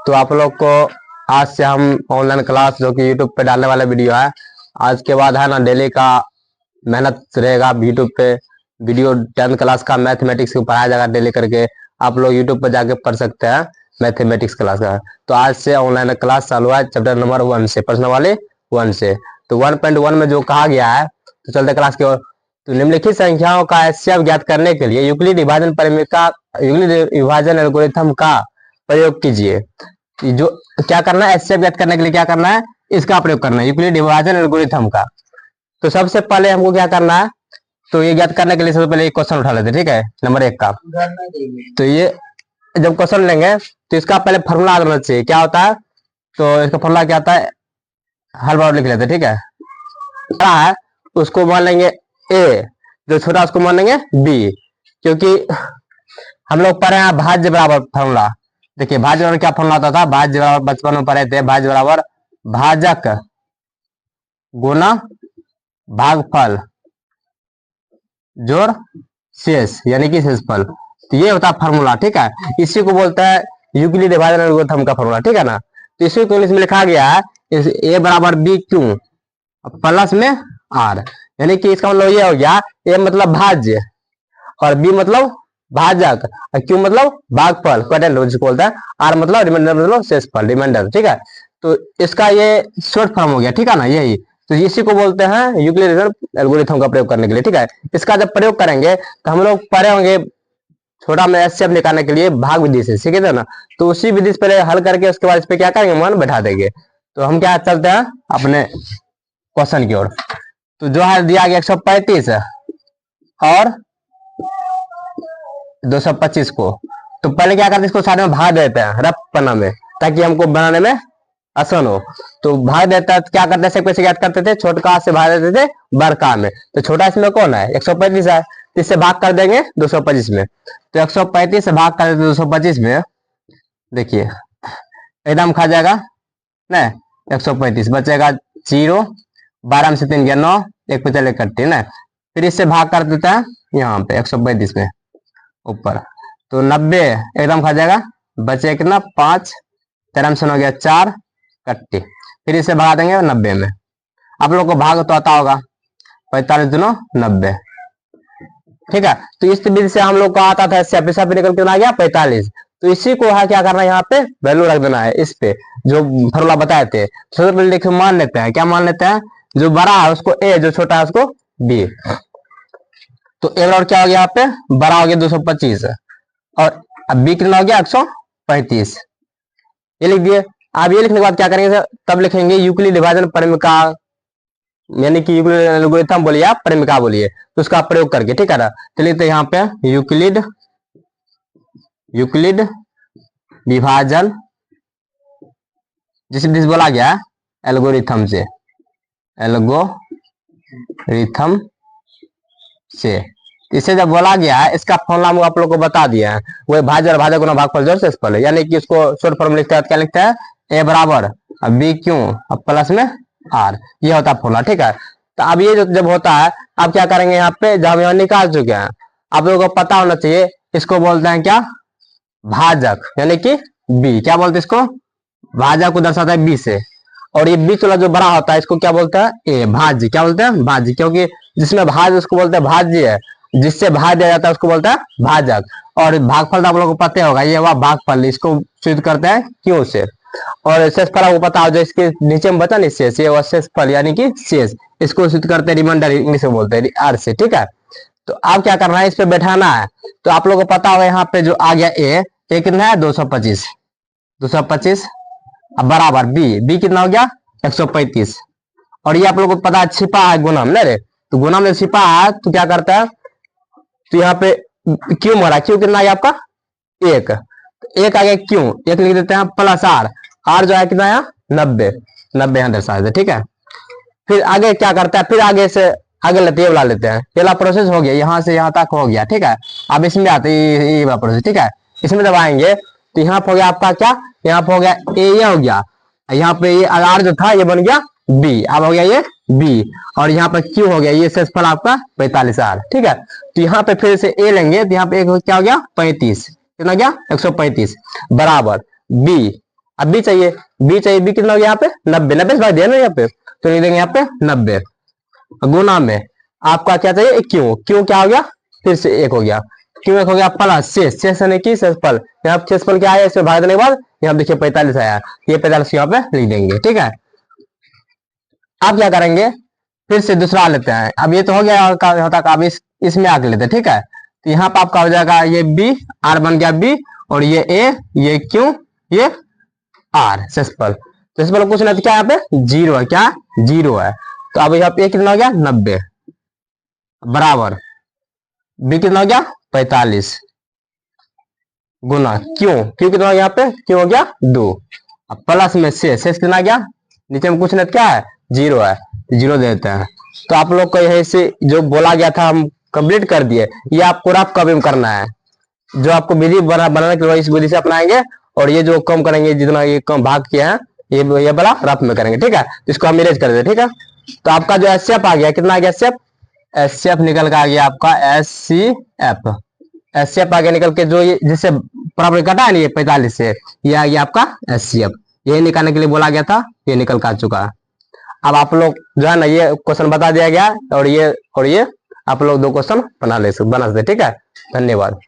तो आप लोग को आज से हम ऑनलाइन क्लास जो कि यूट्यूब पे डालने वाला वीडियो है, आज के बाद है ना डेली का मेहनत रहेगा। यूट्यूब पे वीडियो 10th क्लास का मैथमेटिक्स को पढ़ाया जाएगा डेली करके। आप लोग यूट्यूब पर जाके पढ़ सकते हैं मैथमेटिक्स क्लास का। तो आज से ऑनलाइन क्लास चालू है चैप्टर नंबर 1 से, प्रश्न वाले 1 से। तो 1.1 में जो कहा गया है, तो चलते क्लास की ओर। तो निम्नलिखित संख्याओं का एचसीएफ ज्ञात करने के लिए यूक्लिड विभाजन परिमेय यूक्लिड विभाजन एल्गोरिथम का प्रयोग कीजिए। जो क्या करना है, एचसीएफ ज्ञात करने के लिए क्या करना है, इसका प्रयोग करना है, यूक्लिड विभाजन एल्गोरिथम का। तो सबसे पहले हमको क्या करना है, तो ये ज्ञात करने के लिए सबसे पहले एक क्वेश्चन उठा लेते हैं, ठीक है, नंबर 1 का। तो ये जब क्वेश्चन लेंगे तो इसका पहले फॉर्मूला आना चाहिए। क्या होता है, तो इसका फॉर्मूला क्या होता है, हर बार लिख लेते हैं, ठीक है। बड़ा है उसको मान लेंगे ए, जो छोटा उसको मान लेंगे बी, क्योंकि हम लोग पढ़े हैं भाज्य बराबर फॉर्मूला। देखिए भाज्य बराबर क्या फॉर्मूला होता था, भाज्य बराबर बचपन में पढ़े थे, भाज्य बराबर भाजक गुना भागफल जोड़ शेष, यानी कि शेषफल। तो ये होता है फॉर्मूला, ठीक है। इसी को बोलते हैं यूक्लिड विभाजन एल्गोरिथम का फॉर्मूला, ठीक है ना। तो इसी को इंग्लिश में लिखा गया है ए बराबर बी क्यू प्लस में आर, यानी कि इसका मतलब ये हो गया, ए मतलब भाज्य और बी मतलब भाजक और क्यू मतलब भागफल जिसको बोलता है, आर मतलब रिमाइंडर मतलब शेषफल रिमाइंडर, ठीक है। तो इसका ये शॉर्ट फॉर्म हो गया, ठीक है ना, यही। तो इसी को बोलते हैं यूक्लिड एल्गोरिथम का प्रयोग करने के लिए, ठीक है। इसका जब प्रयोग करेंगे तो हम लोग पढ़े होंगे छोटा में एचसीएफ निकालने के लिए भाग विधि से, ठीक है ना। तो उसी विधि से पहले हल करके उसके बाद इस पे क्या करेंगे, मान बैठा देंगे। तो हम क्या चलते हैं अपने क्वेश्चन की ओर। तो जो है दिया गया 135 और 225 को, तो पहले क्या करते हैं, इसको साथ में भाग देते हैं रफ पन्ना में, ताकि हमको बनाने में आसान हो। तो भाग देता है, क्या करते हैं, कैसे ज्ञात करते थे, छोटका से भाग देते थे बड़का में। तो छोटा इसमें कौन है, 135 है, तो इससे भाग कर देंगे 225 में। तो 135 से भाग कर देते 225 में, देखिए एकदम खा जाएगा ना, 135 बचेगा 0, 12 में से 3 गया 9, एक पे चले कट्टी ना। फिर इससे भाग कर देता है यहाँ पे 135 में ऊपर, तो 90 एकदम खा जाएगा, बचे कितना 5, 13 में से 9 गया 4 कट्टी। फिर इसे भगा देंगे 90 में। आप लोग को भाग तो आता होगा, 45 दुनो 90, ठीक है। तो इस विधि से हम लोग को आता था, इससे निकल के आ गया 45। तो इसी को है क्या करना है, यहाँ पे वैल्यू रख देना है इस पे, जो फॉर्मूला बताए थे। सबसे पहले देखिए मान लेते हैं, क्या मान लेते हैं, जो बड़ा है उसको ए, जो छोटा है उसको बी। तो ए बराबर क्या हो गया, यहाँ पे बड़ा हो गया 225 और अब बी कितना हो गया 135, ये लिख दिए। अब ये लिखने के बाद क्या करेंगे, तब लिखेंगे यूक्लिड विभाजन परिमेय, यानी कि यूक्लिड एल्गोरिथम बोलिए आप, परिमेय बोलिए, तो उसका प्रयोग करके, ठीक है ना। चलिए तो यहाँ पे यूक्लिड विभाजन जिस बोला गया एल्गोरिथम से इसे जब बोला गया है, इसका फॉर्मूला हम आप लोग को बता दिया है, वही भाज्य और भाजक गुना भागफल जोड़ शेषफल है। यानी कि इसको शॉर्ट फॉर्म लिखते हैं, क्या लिखते हैं, ए बराबर बी क्यू अब प्लस में आर, ये होता है फॉर्मूला, ठीक है। तो अब ये जब होता है, अब क्या करेंगे, यहाँ पे जब हम यहाँ निकाल चुके हैं, आप लोगों को पता होना चाहिए, इसको बोलते हैं क्या, भाजक, यानी कि बी। क्या बोलते हैं इसको, भाजक को दर्शाता है बी से। और ये बीच वाला जो बड़ा होता है इसको क्या बोलते हैं, ए, भाज्य। क्या बोलते हैं, भाज्य, क्योंकि जिसमें भाज्य उसको बोलते हैं भाज्य है, जिससे भाग दिया जाता है उसको बोलता है भाजक। और भागफल आप लोगों को पता होगा, ये हुआ भागफल, इसको सिद्ध करते हैं क्यों से। और शेषफल आपको पता हो, जो इसके नीचे में बता नहीं शेष, ये हुआ शेषफल यानी कि शेष, इसको सिद्ध करते हैं रिमाइंडर, इंग्लिश में बोलते हैं आर से, ठीक है। तो अब क्या करना है, इस पे बैठाना है। तो आप लोगों को पता होगा यहाँ पे जो आ गया ए कितना है 225 अब बराबर बी कितना हो गया 135। और ये आप लोगों को पता है छिपा है गुणम, नहीं रे, तो गुणम में छिपा है तो क्या करता है, तो यहाँ पे क्यू मरा, क्यू कितना है आपका 1, एक आ गया क्यू, एक लिख देते हैं प्लस आर जो है कितना है 90 यहाँ दर्शा देते, ठीक है। फिर आगे क्या करता है, फिर आगे से आगे लेते ये वाला लेते हैं, पहला प्रोसेस हो गया, यहाँ से यहाँ तक हो गया, ठीक है। अब इसमें आते ये वाला प्रोसेस, ठीक है। इसमें जब आएंगे तो यहाँ पे हो गया आपका क्या, यहाँ पे हो गया ए, ये हो गया, यहाँ पे ये आर जो था ये बन गया बी, अब हो गया ये बी, और यहाँ पे क्यू हो गया, ये शेषफल आपका 45 आर, ठीक है। तो यहाँ पे फिर से ए लेंगे, तो यहाँ पे एक क्या हो गया 35, कितना गया 135 बराबर बी, अब बी चाहिए, बी कितना हो गया यहाँ पे 90, 90 से भाग दिया ना यहाँ पे, तो लिख देंगे यहाँ पे 90 गुना में आपका क्या चाहिए क्यों, क्यों क्या हो गया फिर से 1 हो गया, क्यों 1 हो गया प्लस शेष यानी कि शेषफल, यहाँ शेषफल क्या आया इसमें भाग देने के बाद यहाँ देखिए 45 आया, ये 45 यहाँ पे लिख देंगे। ठीक है, अब क्या करेंगे फिर से दूसरा लेते हैं। अब ये तो हो गया होता का, अब इसमें आगे लेते हैं। ठीक है, तो यहाँ पे आपका हो जाएगा ये बी, आर बन गया बी, और ये ए, ये क्यू, ये आर शेषफल। शेषफल कुछ नहीं तो क्या यहाँ पे 0 है, क्या 0 है। तो अब यहाँ पे कितना हो गया 90 बराबर बी कितना हो गया 45 गुना क्यों कितना हो गया यहाँ पे क्यों हो गया 2, अब प्लस में शेष कितना गया नीचे में कुछ नहीं क्या है 0 है, 0 दे देते हैं। तो आप लोग को यही से जो बोला गया था हम कंप्लीट कर दिए। ये आपको रफ कॉपी में करना है, जो आपको विधि बनाने के लिए इस विधि से अपनाएंगे, और ये जो कम करेंगे जितना ये कम भाग किया है ये बड़ा रफ में करेंगे। ठीक है, इसको हम इरेज कर देते। ठीक है, तो आपका जो एचसीएफ आ गया कितना आ गया एचसीएफ निकल के आ गया आपका एचसीएफ आगे निकल के जो ये जिससे बराबर कटा है ना ये 45 से, ये आ गया आपका एचसीएफ। ये निकालने के लिए बोला गया था, ये निकल कर आ चुका है। अब आप लोग जो है ना ये क्वेश्चन बता दिया गया, और ये आप लोग 2 क्वेश्चन बना सकते। ठीक है, धन्यवाद।